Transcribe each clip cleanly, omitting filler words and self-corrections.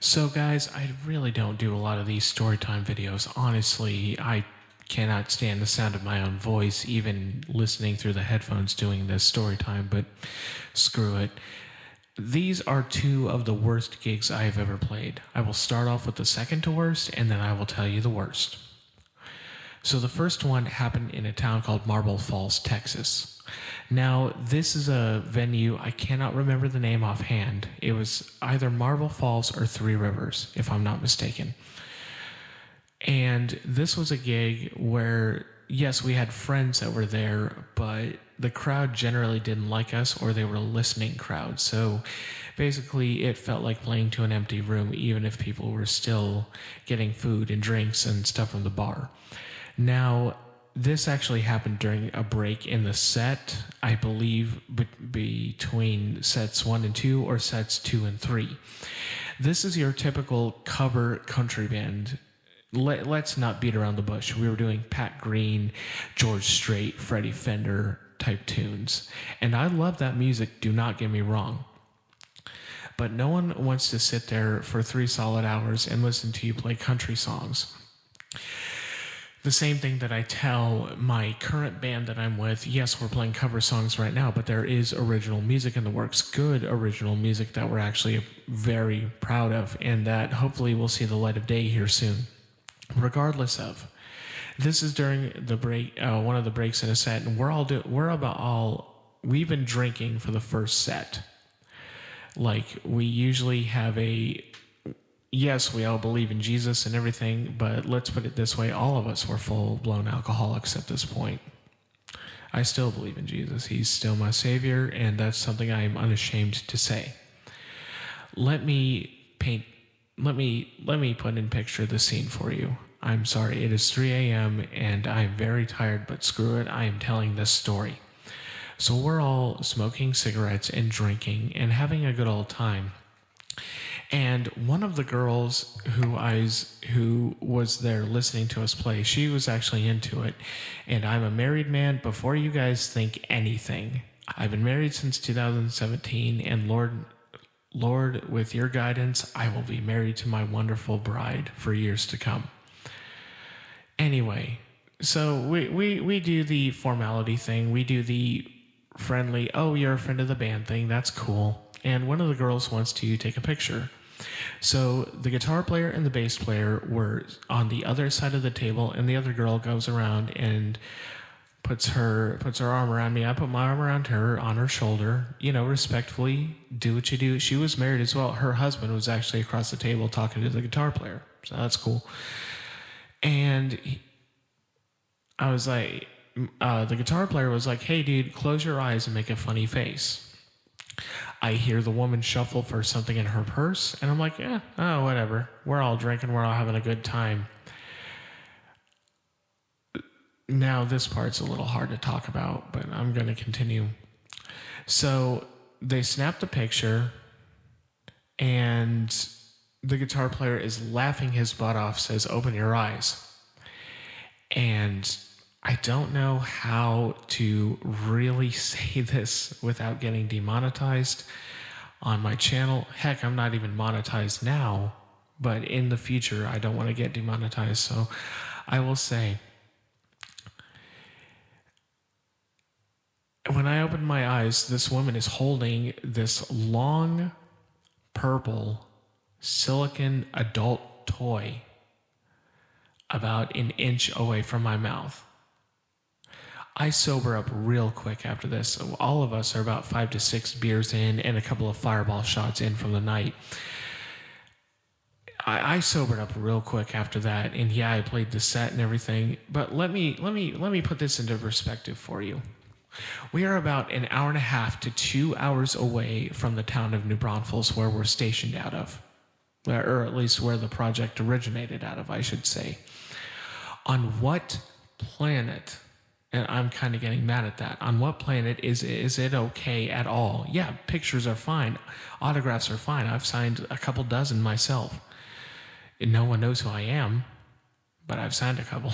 So, guys, I really don't do a lot of these storytime videos. Honestly, I cannot stand the sound of my own voice, even listening through the headphones doing this storytime, but screw it. These are two of the worst gigs I have ever played. I will start off with the second to worst, and then I will tell you the worst. So, the first one happened in a town called Marble Falls, Texas. Now, this is a venue, I cannot remember the name offhand. It was either Marble Falls or Three Rivers, if I'm not mistaken. And this was a gig where, yes, we had friends that were there, but the crowd generally didn't like us, or they were a listening crowd. So basically, it felt like playing to an empty room, even if people were still getting food and drinks and stuff from the bar. Now, this actually happened during a break in the set, I believe, between sets 1 and 2 or sets 2 and 3. This is your typical cover country band. Let's not beat around the bush. We were doing Pat Green, George Strait, Freddie Fender type tunes. And I love that music, do not get me wrong. But no one wants to sit there for 3 solid hours and listen to you play country songs. The same thing that I tell my current band that I'm with, yes, we're playing cover songs right now, but there is original music in the works, good original music that we're actually very proud of, and that hopefully will see the light of day here soon. Regardless of, this is during the break, one of the breaks in a set, and we've been drinking for the first set. Like, we usually have yes, we all believe in Jesus and everything, but let's put it this way, all of us were full-blown alcoholics at this point. I still believe in Jesus. He's still my Savior, and that's something I am unashamed to say. Let me put in picture the scene for you. I'm sorry, it is 3 a.m. and I'm very tired, but screw it, I am telling this story. So we're all smoking cigarettes and drinking and having a good old time. And one of the girls who was there listening to us play, she was actually into it. And I'm a married man. Before you guys think anything, I've been married since 2017, and Lord, with your guidance, I will be married to my wonderful bride for years to come. Anyway, so we do the formality thing. We do the friendly, oh, you're a friend of the band thing. That's cool. And one of the girls wants to take a picture. So the guitar player and the bass player were on the other side of the table, and the other girl goes around and puts her arm around me. I put my arm around her, on her shoulder, respectfully, do what you do. She was married as well. Her husband was actually across the table talking to the guitar player. So that's cool. And I was like, the guitar player was like, hey, dude, close your eyes and make a funny face. I hear the woman shuffle for something in her purse, and I'm like, whatever. We're all drinking. We're all having a good time. Now, this part's a little hard to talk about, but I'm going to continue. So they snapped a picture, and the guitar player is laughing his butt off, says, open your eyes. And I don't know how to really say this without getting demonetized on my channel. Heck, I'm not even monetized now, but in the future, I don't want to get demonetized. So I will say, when I opened my eyes, this woman is holding this long purple silicone adult toy about an inch away from my mouth. I sober up real quick after this. All of us are about 5 to 6 beers in and a couple of Fireball shots in from the night. I sobered up real quick after that, and yeah, I played the set and everything. But let me put this into perspective for you. We are about an hour and a half to 2 hours away from the town of New Braunfels, where we're stationed out of, or at least where the project originated out of, I should say. On what planet? And I'm kind of getting mad at that. On what planet is it okay at all? Yeah, pictures are fine. Autographs are fine. I've signed a couple dozen myself. And no one knows who I am, but I've signed a couple.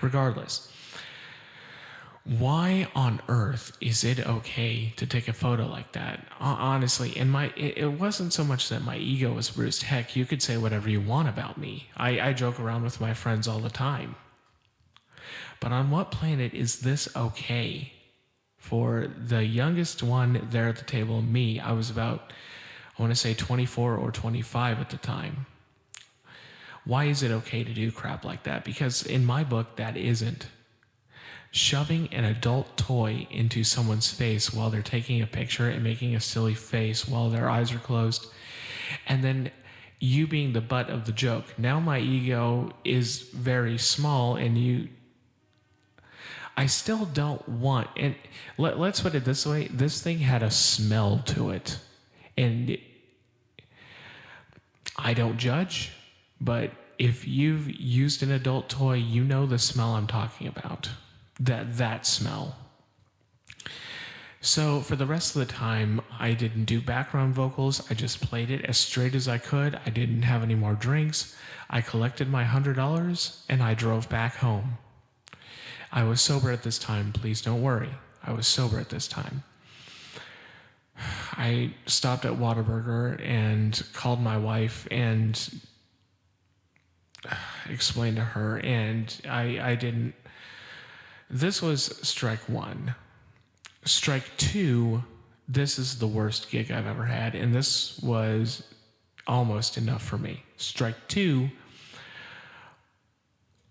Regardless, Why on earth is it okay to take a photo like that? Honestly, it wasn't so much that my ego was bruised. Heck, you could say whatever you want about me. I joke around with my friends all the time. But on what planet is this okay? For the youngest one there at the table, me, I was about, I want to say 24 or 25 at the time. Why is it okay to do crap like that? Because in my book, that isn't. Shoving an adult toy into someone's face while they're taking a picture and making a silly face while their eyes are closed, and then you being the butt of the joke. Now my ego is very small, and I still don't want, and let's put it this way, this thing had a smell to it. And I don't judge, but if you've used an adult toy, you know the smell I'm talking about. That smell. So for the rest of the time, I didn't do background vocals. I just played it as straight as I could. I didn't have any more drinks. I collected my $100 and I drove back home. I was sober at this time. Please don't worry. I was sober at this time. I stopped at Whataburger and called my wife and explained to her, and I didn't. This was strike one. Strike two, this is the worst gig I've ever had, and this was almost enough for me. Strike two,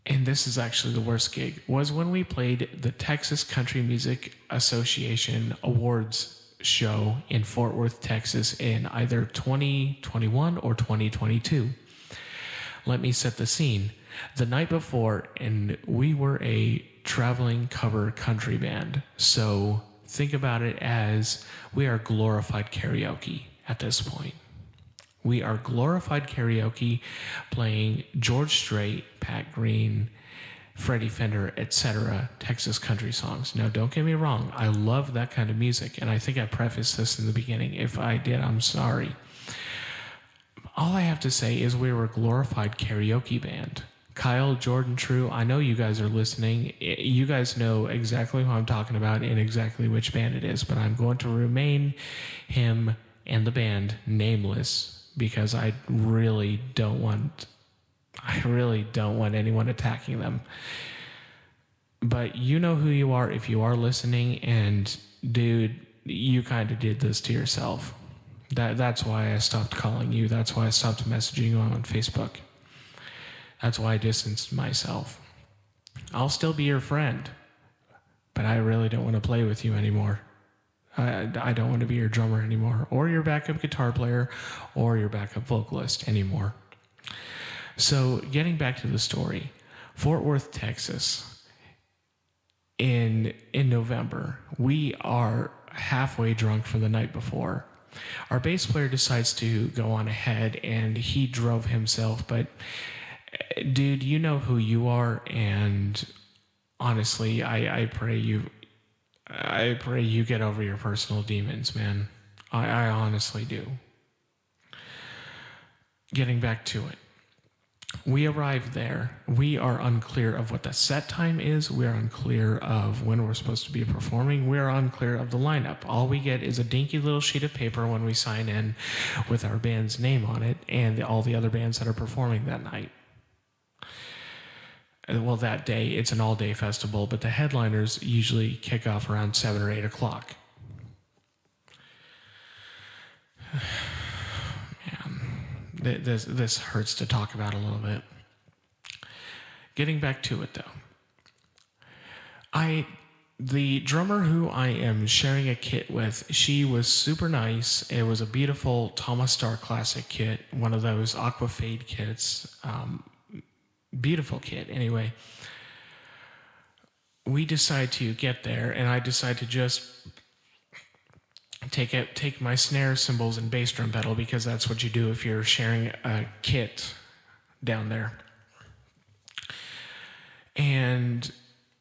and this is actually the worst gig, was when we played the Texas Country Music Association Awards show in Fort Worth, Texas in either 2021 or 2022. Let me set the scene. The night before, and we were a traveling cover country band. So think about it as we are glorified karaoke at this point. We are glorified karaoke playing George Strait, Pat Green, Freddie Fender, etc. Texas country songs. Now, don't get me wrong. I love that kind of music, and I think I prefaced this in the beginning. If I did, I'm sorry. All I have to say is we were a glorified karaoke band. Kyle, Jordan, True, I know you guys are listening. You guys know exactly who I'm talking about and exactly which band it is, but I'm going to remain him and the band nameless because I really don't want anyone attacking them. But you know who you are if you are listening, and dude, you kind of did this to yourself. That's why I stopped calling you. That's why I stopped messaging you on Facebook. That's why I distanced myself. I'll still be your friend, but I really don't want to play with you anymore. I don't want to be your drummer anymore, or your backup guitar player, or your backup vocalist anymore. So getting back to the story, Fort Worth, Texas, in November, we are halfway drunk from the night before. Our bass player decides to go on ahead, and he drove himself, but dude, you know who you are, and honestly, I pray you get over your personal demons, man. I honestly do. Getting back to it. We arrive there. We are unclear of what the set time is. We are unclear of when we're supposed to be performing. We are unclear of the lineup. All we get is a dinky little sheet of paper when we sign in with our band's name on it and all the other bands that are performing that night. Well, that day, it's an all-day festival, but the headliners usually kick off around 7 or 8 o'clock. Man, this hurts to talk about a little bit. Getting back to it, though. The drummer who I am sharing a kit with, she was super nice. It was a beautiful Thomas Starr Classic kit, one of those Aquafade kits. Beautiful kit. Anyway, we decide to get there, and I decide to just take my snare, cymbals, and bass drum pedal, because that's what you do if you're sharing a kit down there. And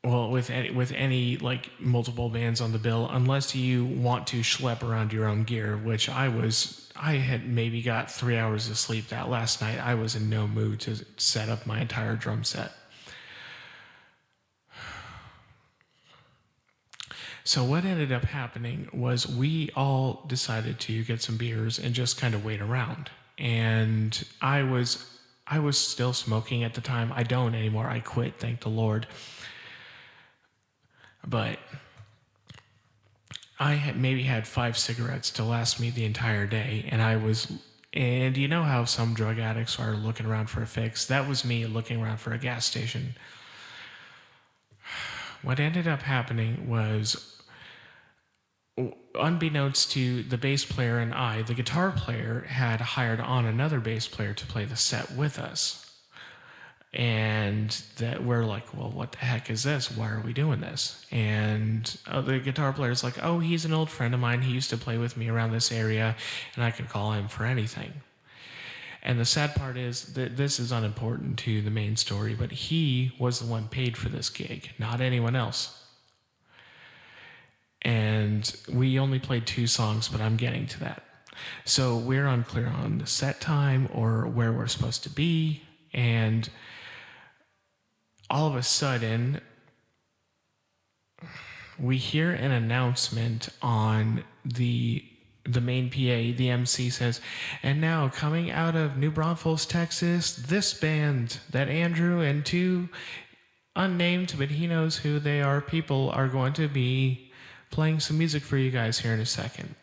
well, with any like multiple bands on the bill, unless you want to schlep around your own gear, which I had maybe got 3 hours of sleep that last night. I was in no mood to set up my entire drum set. So what ended up happening was we all decided to get some beers and just kind of wait around. And I was still smoking at the time. I don't anymore. I quit, thank the Lord. But I had maybe had 5 cigarettes to last me the entire day, and you know how some drug addicts are looking around for a fix? That was me looking around for a gas station. What ended up happening was, unbeknownst to the bass player and I, the guitar player had hired on another bass player to play the set with us. And that we're like, well, what the heck is this? Why are we doing this? And the guitar player's like, oh, he's an old friend of mine. He used to play with me around this area, and I can call him for anything. And the sad part is that this is unimportant to the main story, but he was the one paid for this gig, not anyone else. And we only played 2 songs, but I'm getting to that. So we're unclear on the set time or where we're supposed to be, and all of a sudden, we hear an announcement on the main PA. The MC says, and now coming out of New Braunfels, Texas, this band that Andrew and 2 unnamed, but he knows who they are, people are going to be playing some music for you guys here in a second.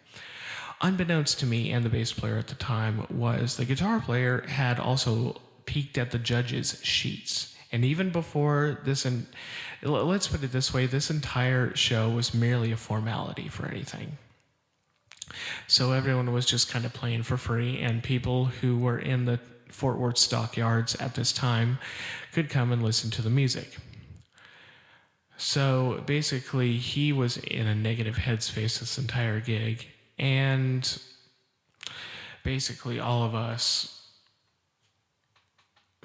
Unbeknownst to me and the bass player at the time was the guitar player had also peeked at the judges' sheets. And even before this, and let's put it this way, this entire show was merely a formality for anything. So everyone was just kind of playing for free, and people who were in the Fort Worth stockyards at this time could come and listen to the music. So basically, he was in a negative headspace this entire gig, and basically all of us,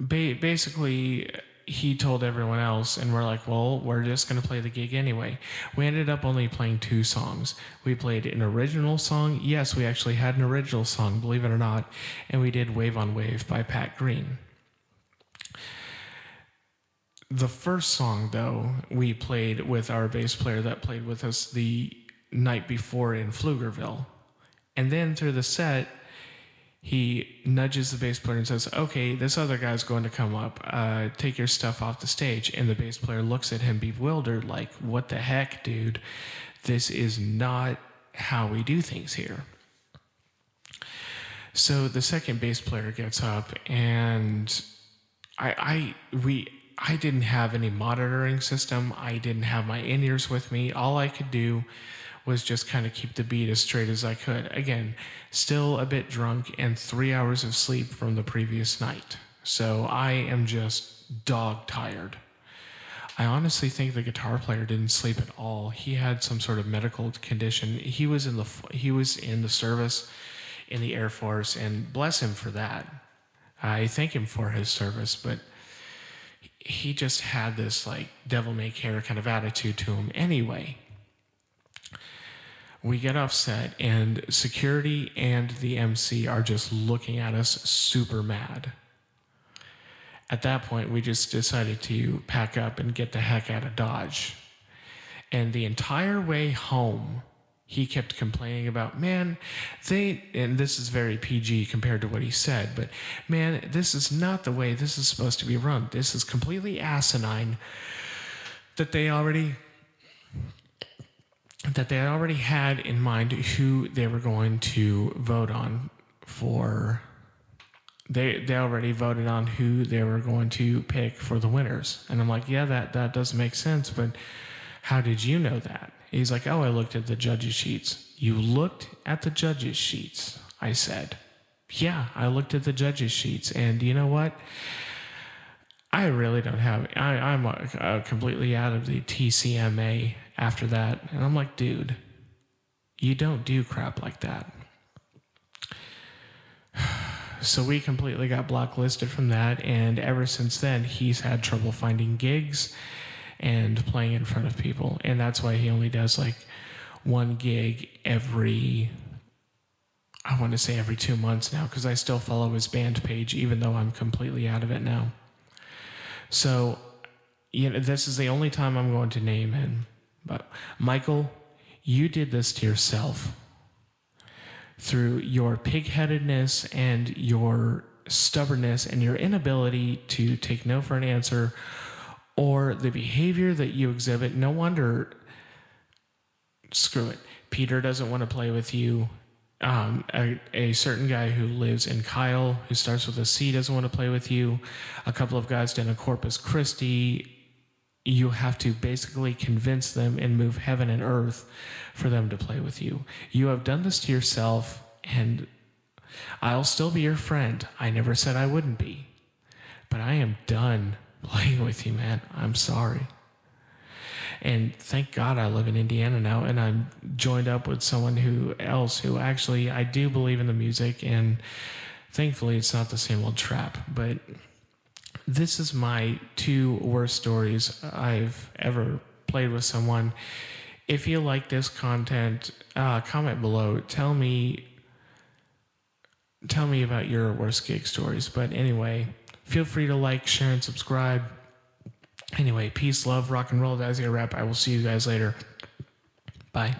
basically he told everyone else, and we're like, well, we're just going to play the gig anyway. We ended up only playing 2 songs. We played an original song. Yes, we actually had an original song, believe it or not, and we did Wave on Wave by Pat Green. The first song, though, we played with our bass player that played with us the night before in Pflugerville. And then through the set, he nudges the bass player and says, okay, this other guy's going to come up. Take your stuff off the stage. And the bass player looks at him bewildered, like, what the heck, dude? This is not how we do things here. So the second bass player gets up, and I didn't have any monitoring system. I didn't have my in-ears with me. All I could do was just kind of keep the beat as straight as I could. Again, still a bit drunk and 3 hours of sleep from the previous night. So I am just dog tired. I honestly think the guitar player didn't sleep at all. He had some sort of medical condition. He was in the service in the Air Force, and bless him for that. I thank him for his service, but he just had this like devil may care kind of attitude to him. Anyway, we get off set, and security and the MC are just looking at us super mad. At that point, we just decided to pack up and get the heck out of Dodge. And the entire way home, he kept complaining about, man, and this is very PG compared to what he said, but man, this is not the way this is supposed to be run. This is completely asinine that they already had in mind who they were going to vote on for. They already voted on who they were going to pick for the winners. And I'm like, yeah, that does make sense, but how did you know that? He's like, oh, I looked at the judges' sheets. You looked at the judges' sheets, I said. Yeah, I looked at the judges' sheets, and you know what? I really don't have... I'm completely out of the TCMA after that. And I'm like, dude, you don't do crap like that. So we completely got blacklisted from that, and ever since then, he's had trouble finding gigs and playing in front of people. And that's why he only does like one gig every 2 months now, because I still follow his band page, even though I'm completely out of it now. So, this is the only time I'm going to name him. But Michael, You did this to yourself through your pig-headedness and your stubbornness and your inability to take no for an answer, or the behavior that you exhibit. No wonder, screw it, Peter doesn't want to play with you. A certain guy who lives in Kyle, who starts with a C, doesn't want to play with you. A couple of guys down in Corpus Christi, you have to basically convince them and move heaven and earth for them to play with you. You have done this to yourself, and I'll still be your friend. I never said I wouldn't be. But I am done playing with you, man. I'm sorry. And thank God I live in Indiana now, and I'm joined up with someone else who actually, I do believe in the music, and thankfully it's not the same old trap. But this is my 2 worst stories I've ever played with someone. If you like this content, comment below. Tell me about your worst gig stories. But anyway, feel free to like, share, and subscribe. Anyway, peace, love, rock and roll. That's your wrap. I will see you guys later. Bye.